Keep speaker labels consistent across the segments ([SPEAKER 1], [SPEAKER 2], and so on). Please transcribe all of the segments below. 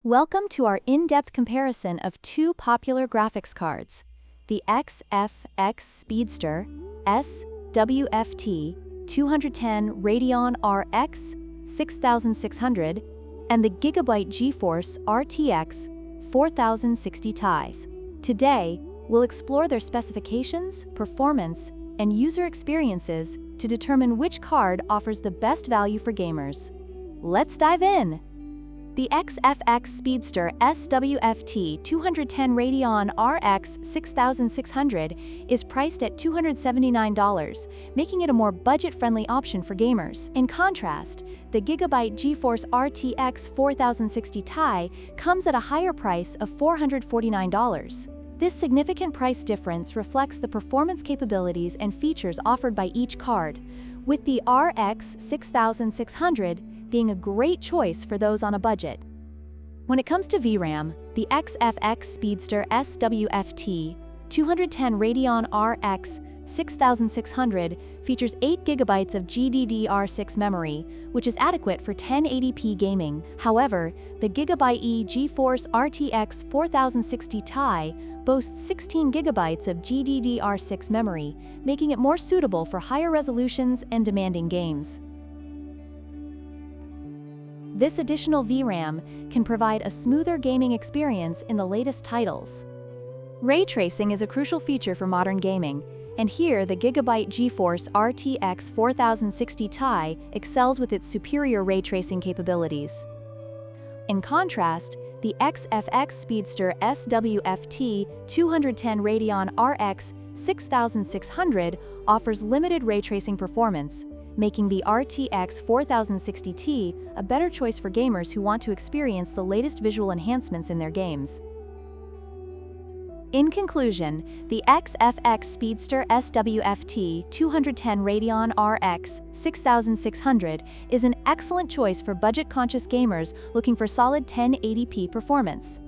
[SPEAKER 1] Welcome to our in-depth comparison of two popular graphics cards, the SWFT Speedster SWFT 210 Radeon RX 6600 and the GIGABYTE GeForce RTX 4060 Ti. Today, we'll explore their specifications, performance, and user experiences to determine which card offers the best value for gamers. Let's dive in! The SWFT Speedster SWFT 210 Radeon RX 6600 is priced at $279, making it a more budget-friendly option for gamers. In contrast, the GIGABYTE GeForce RTX 4060 Ti comes at a higher price of $449. This significant price difference reflects the performance capabilities and features offered by each card, with the RX 6600 being a great choice for those on a budget. When it comes to VRAM, the SWFT Speedster SWFT 210 Radeon RX 6600 features 8 GB of GDDR6 memory, which is adequate for 1080p gaming. However, the GIGABYTE GeForce RTX 4060 Ti boasts 16 GB of GDDR6 memory, making it more suitable for higher resolutions and demanding games. This additional VRAM can provide a smoother gaming experience in the latest titles. Ray tracing is a crucial feature for modern gaming, and here the GIGABYTE GeForce RTX 4060 Ti excels with its superior ray tracing capabilities. In contrast, the SWFT Speedster SWFT 210 Radeon RX 6600 offers limited ray tracing performance, making the RTX 4060 Ti a better choice for gamers who want to experience the latest visual enhancements in their games. In conclusion, the SWFT Speedster SWFT 210 Radeon RX 6600 is an excellent choice for budget-conscious gamers looking for solid 1080p performance.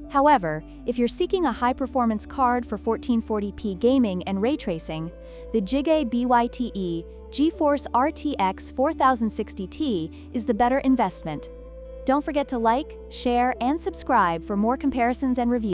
[SPEAKER 1] However, if you're seeking a high-performance card for 1440p gaming and ray tracing, the GIGABYTE GeForce RTX 4060 Ti is the better investment. Don't forget to like, share, and subscribe for more comparisons and reviews.